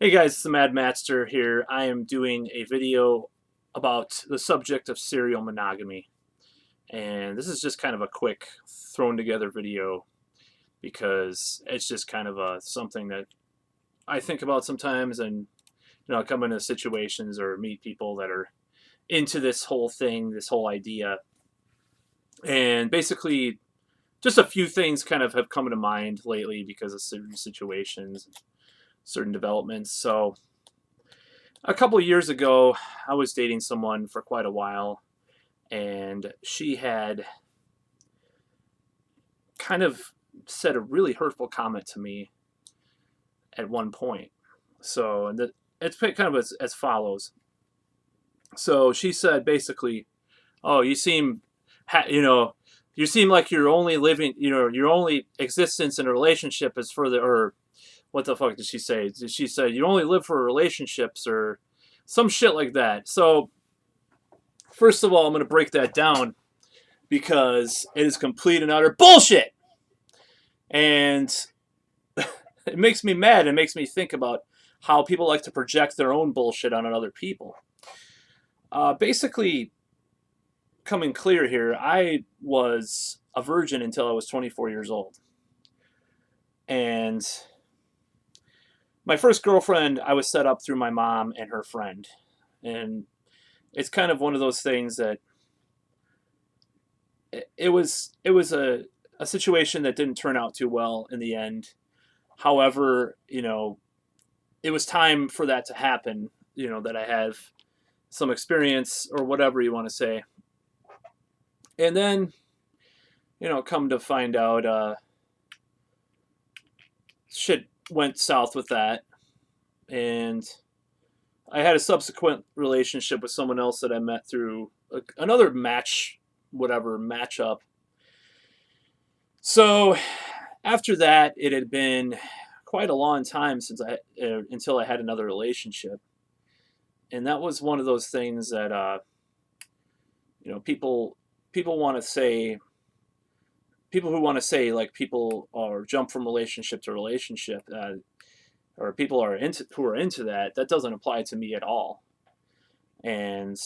Hey guys, it's the Mad Master here. I am doing a video about the subject of serial monogamy. And this is just kind of a quick thrown together video because it's just kind of something that I think about sometimes, and I come into situations or meet people that are into this whole thing, this whole idea. And basically just a few things kind of have come to mind lately because of certain situations, certain developments. So a couple of years ago, I was dating someone for quite a while, and she had kind of said a really hurtful comment to me at one point. So, it's kind of as follows. So she said basically, "Oh, you seem, you seem like you're only living, your only existence in a relationship is for the, or what the fuck did she say? She said you only live for relationships or some shit like that." So first of all, I'm going to break that down because it is complete and utter bullshit. And it makes me mad. It makes me think about how people like to project their own bullshit on other people. Basically, coming clear here, I was a virgin until I was 24 years old. And my first girlfriend, I was set up through my mom and her friend. And it's kind of one of those things that it was a situation that didn't turn out too well in the end. However, it was time for that to happen, that I have some experience or whatever you want to say. And then, come to find out, shit went south with that. And I had a subsequent relationship with someone else that I met through another matchup. So after that, it had been quite a long time since until I had another relationship. And that was one of those things that, people want to say, people who want to say like people are jump from relationship to relationship, or people who are into that doesn't apply to me at all. And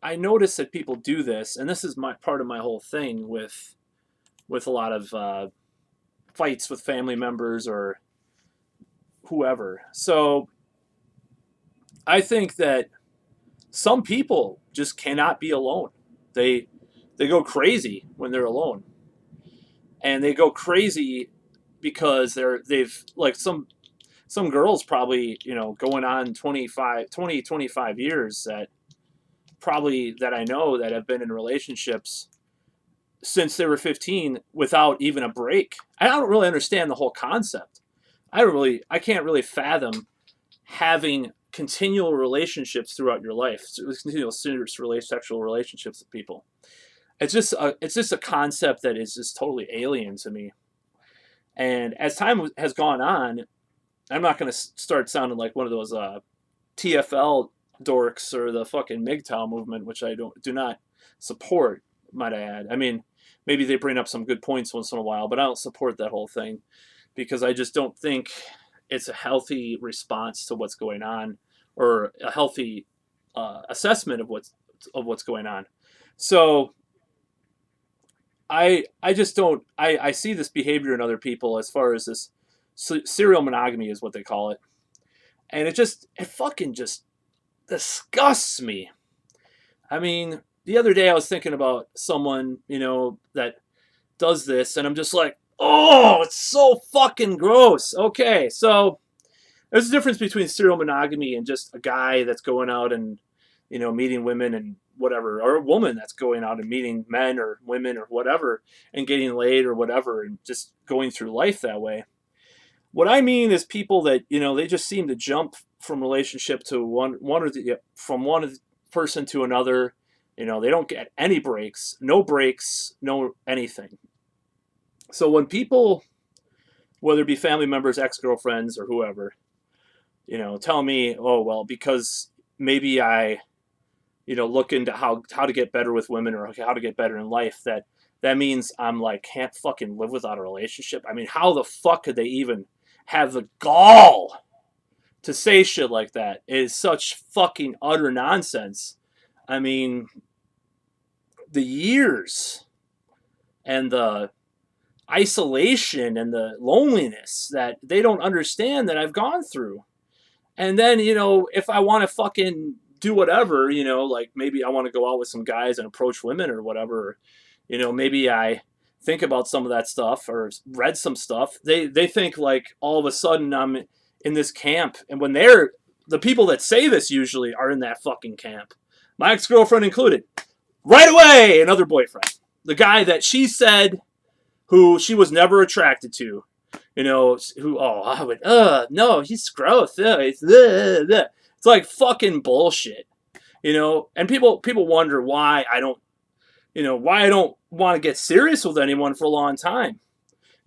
I notice that people do this, and this is part of my whole thing with a lot of fights with family members or whoever. So I think that some people just cannot be alone. They go crazy when they're alone, and they go crazy because they've like some girls probably going on 25 years that I know that have been in relationships since they were 15 without even a break. I don't really understand the whole concept. I can't really fathom having continual relationships throughout your life, continual sexual relationships with people. It's just a concept that is just totally alien to me. And as time has gone on, I'm not going to start sounding like one of those TFL dorks or the fucking MGTOW movement, which I do not support, might I add. I mean, maybe they bring up some good points once in a while, but I don't support that whole thing because I just don't think it's a healthy response to what's going on, or a healthy assessment of what's going on. So I just don't. I see this behavior in other people as far as this serial monogamy is what they call it, and it fucking just disgusts me. I mean, the other day I was thinking about someone that does this, and I'm just like, oh, it's so fucking gross. Okay, so there's a difference between serial monogamy and just a guy that's going out and meeting women and whatever, or a woman that's going out and meeting men or women or whatever and getting laid or whatever and just going through life that way. What I mean is people that they just seem to jump from relationship to from one person to another. They don't get any breaks, no anything. So when people, whether it be family members, ex-girlfriends, or whoever, tell me, oh well, because maybe I look into how to get better with women or how to get better in life, that means I'm like can't fucking live without a relationship. I mean, how the fuck could they even have the gall to say shit like that is such fucking utter nonsense. I mean, the years and the isolation and the loneliness that they don't understand that I've gone through. And then, if I want to fucking do whatever, like maybe I want to go out with some guys and approach women or whatever, maybe I think about some of that stuff or read some stuff. They think like all of a sudden I'm in this camp. And when the people that say this usually are in that fucking camp, my ex-girlfriend included, right away, another boyfriend. The guy that she said who she was never attracted to, I would, no, he's gross. It's like fucking bullshit, and people wonder why I don't want to get serious with anyone for a long time,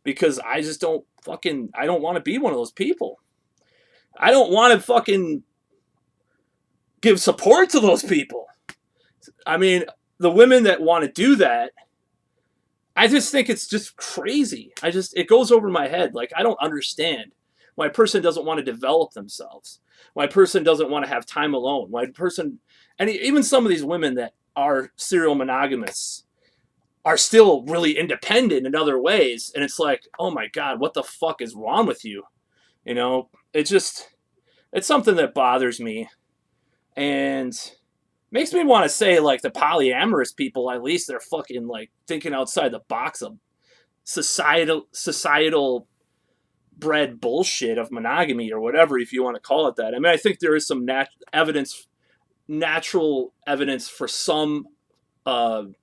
because I just I don't want to be one of those people. I don't want to fucking give support to those people. I mean, the women that want to do that, I just think it's just crazy. It goes over my head. Like, I don't understand why a person doesn't want to develop themselves. Why a person doesn't want to have time alone. And even some of these women that are serial monogamists are still really independent in other ways. And it's like, oh my God, what the fuck is wrong with you? It's something that bothers me. And makes me want to say, like, the polyamorous people, at least they're fucking, like, thinking outside the box of societal bred bullshit of monogamy or whatever, if you want to call it that. I mean, I think there is some natural evidence for some behavioral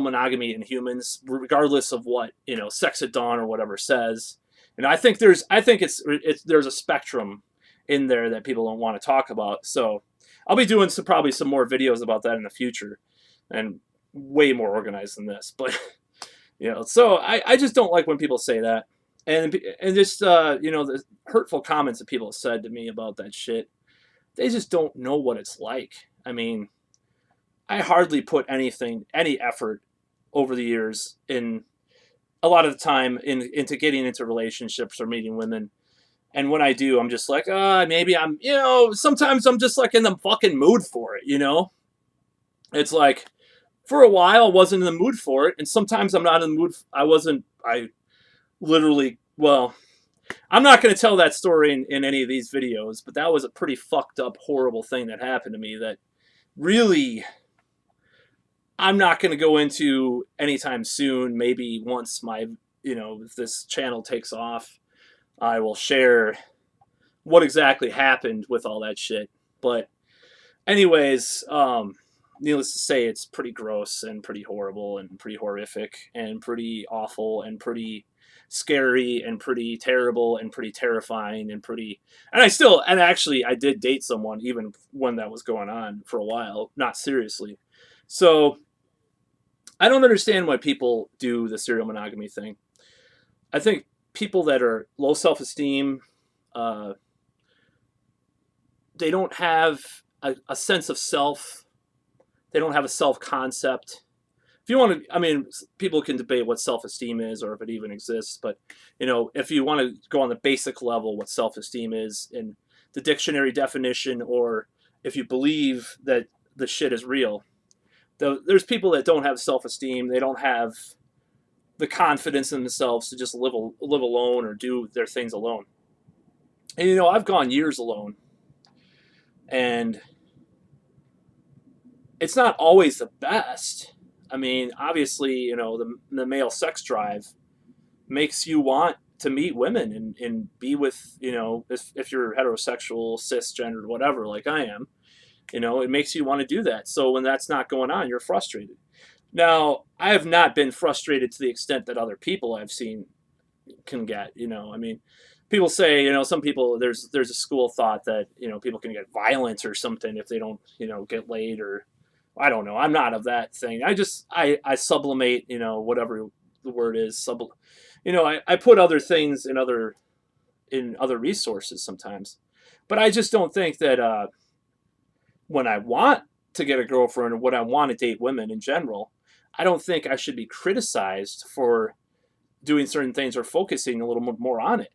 monogamy in humans, regardless of what, Sex at Dawn or whatever says. And I think there's a spectrum in there that people don't want to talk about. So I'll be doing probably some more videos about that in the future, and way more organized than this. But so I just don't like when people say that, and just the hurtful comments that people have said to me about that shit. They just don't know what it's like. I mean, I hardly put any effort over the years in a lot of the time into getting into relationships or meeting women. And when I do, I'm just like, maybe I'm, sometimes I'm just like in the fucking mood for it, It's like, for a while, I wasn't in the mood for it. And sometimes I'm not in the mood. I'm not going to tell that story in any of these videos, but that was a pretty fucked up, horrible thing that happened to me that really I'm not going to go into anytime soon. Maybe once if this channel takes off, I will share what exactly happened with all that shit. But anyways, needless to say, it's pretty gross and pretty horrible and pretty horrific and pretty awful and pretty scary and pretty terrible and pretty terrifying and actually I did date someone even when that was going on for a while, not seriously. So I don't understand why people do the serial monogamy thing. I think people that are low self-esteem, they don't have a sense of self. They don't have a self-concept. If you want to, I mean, people can debate what self-esteem is or if it even exists, but, if you want to go on the basic level, what self-esteem is in the dictionary definition, or if you believe that the shit is real, there's people that don't have self-esteem. They don't have the confidence in themselves to just live alone or do their things alone. And I've gone years alone, and it's not always the best. I mean, obviously, the male sex drive makes you want to meet women and be with, if you're heterosexual, cisgender, whatever, like I am, it makes you want to do that. So when that's not going on, you're frustrated. Now, I have not been frustrated to the extent that other people I've seen can get. I mean, people say, some people, there's a school of thought that, people can get violent or something if they don't, get laid, or I don't know. I'm not of that thing. I sublimate, whatever the word is. I put other things in other resources sometimes, but I just don't think that when I want to get a girlfriend or when I want to date women in general, I don't think I should be criticized for doing certain things or focusing a little more on it.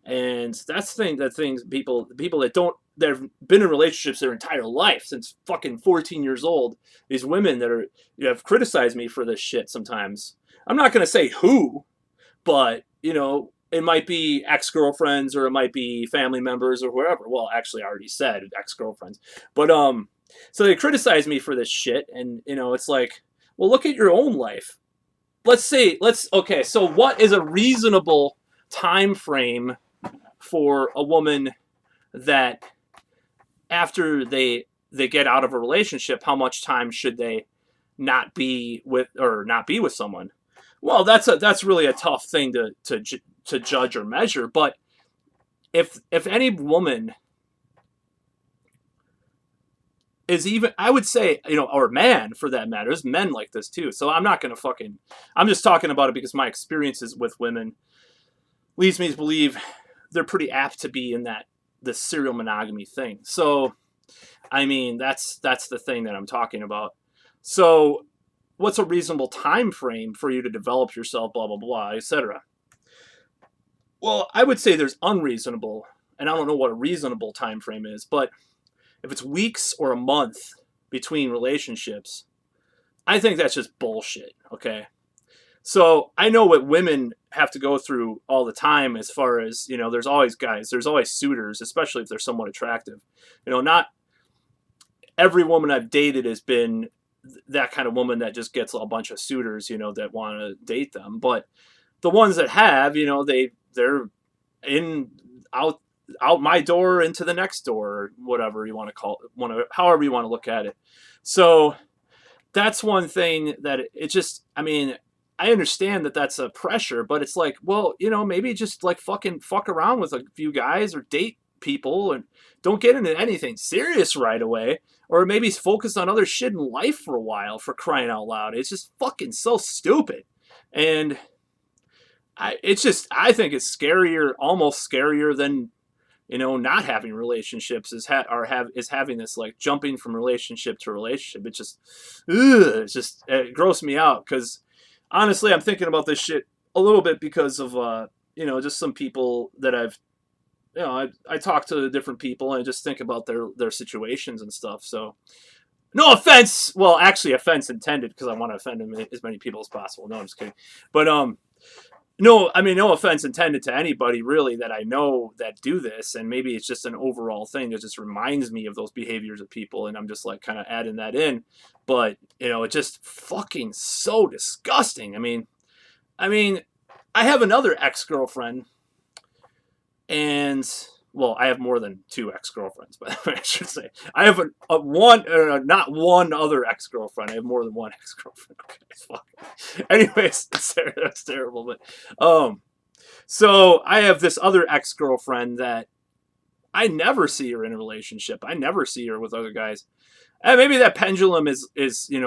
And that's the thing, that things people that don't that have been in relationships their entire life since fucking 14 years old, these women that are have criticized me for this shit sometimes. I'm not gonna say who, but it might be ex-girlfriends or it might be family members or whoever. Well, actually I already said ex-girlfriends. But so they criticize me for this shit, and it's like, well, look at your own life. Let's okay, so what is a reasonable time frame for a woman that after they get out of a relationship, how much time should they not be with someone? Well, that's really a tough thing to judge or measure. But if any woman is, even, I would say, or man for that matter, there's men like this too. So I'm not gonna fucking, I'm just talking about it because my experiences with women leads me to believe they're pretty apt to be in this serial monogamy thing. So I mean, that's the thing that I'm talking about. So what's a reasonable time frame for you to develop yourself, blah blah blah, etc. Well, I would say there's unreasonable, and I don't know what a reasonable time frame is, but if it's weeks or a month between relationships, I think that's just bullshit, okay? So I know what women have to go through all the time, as far as, there's always guys, there's always suitors, especially if they're somewhat attractive. Not every woman I've dated has been that kind of woman that just gets a bunch of suitors, that want to date them. But the ones that have, they're in out my door into the next door, or whatever you want to call it, however you want to look at it. So that's one thing that it just, I mean, I understand that that's a pressure, but it's like, well, maybe just like fucking fuck around with a few guys or date people and don't get into anything serious right away, or maybe focus on other shit in life for a while, for crying out loud. It's just fucking so stupid. And I think it's scarier, almost scarier than, not having relationships, is having this, like, jumping from relationship to relationship. It grosses me out, because honestly, I'm thinking about this shit a little bit because of, just some people that I talk to different people, and I just think about their situations and stuff. So no offense. Well, actually, offense intended, because I want to offend as many people as possible. No, I'm just kidding. But no, I mean, no offense intended to anybody really that I know that do this, and maybe it's just an overall thing that just reminds me of those behaviors of people, and I'm just like kind of adding that in. But it's just fucking so disgusting. I mean, I have another ex-girlfriend, and, well, I have more than two ex-girlfriends, but I should say I have not one other ex-girlfriend. I have more than one ex-girlfriend. Okay, fuck. Anyways, that's terrible. But so I have this other ex-girlfriend that I never see her in a relationship. I never see her with other guys. And maybe that pendulum is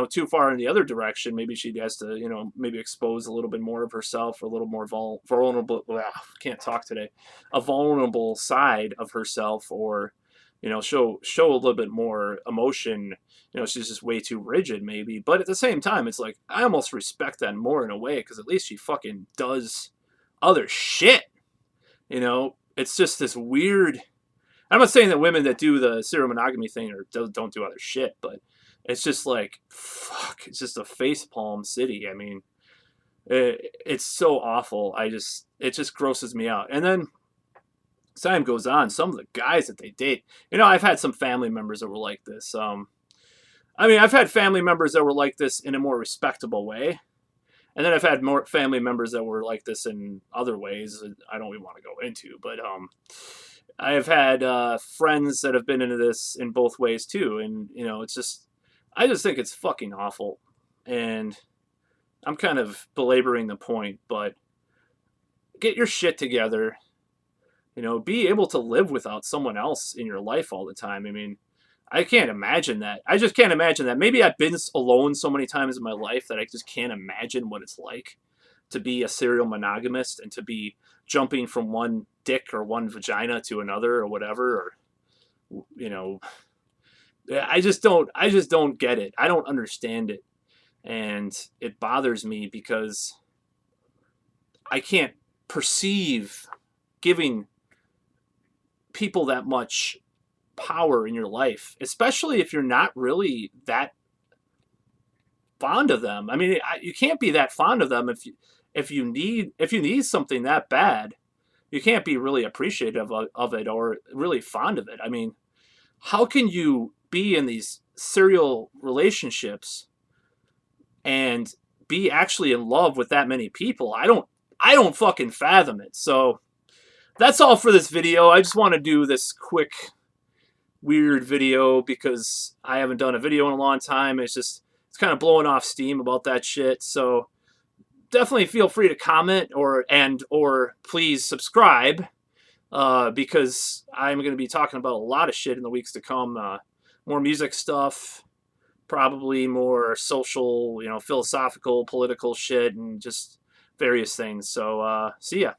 too far in the other direction. Maybe she has to maybe expose a little bit more of herself, a little more vulnerable. Can't talk today. A vulnerable side of herself, or show a little bit more emotion. She's just way too rigid, maybe. But at the same time, it's like I almost respect that more in a way, because at least she fucking does other shit. It's just this weird. I'm not saying that women that do the serial monogamy thing or don't do other shit, but it's just like, fuck, it's just a facepalm city. I mean, it's so awful. It just grosses me out. And then as time goes on, some of the guys that they date, I've had some family members that were like this. I've had family members that were like this in a more respectable way. And then I've had more family members that were like this in other ways that I don't even want to go into, but, I've had friends that have been into this in both ways too, and I just think it's fucking awful, and I'm kind of belaboring the point, but get your shit together. Be able to live without someone else in your life all the time. I mean, I can't imagine that. I just can't imagine that. Maybe I've been alone so many times in my life that I just can't imagine what it's like to be a serial monogamist and to be jumping from one dick or one vagina to another or whatever, or I just don't get it. I don't understand it, and it bothers me because I can't perceive giving people that much power in your life, especially if you're not really that fond of them. I mean, you can't be that fond of them if you need something that bad. You can't be really appreciative of it or really fond of it. I mean, how can you be in these serial relationships and be actually in love with that many people? I don't fucking fathom it. So that's all for this video. I just want to do this quick weird video because I haven't done a video in a long time. It's kind of blowing off steam about that shit. So definitely feel free to comment or please subscribe because I'm going to be talking about a lot of shit in the weeks to come. More music stuff, probably more social, philosophical, political shit, and just various things. So see ya.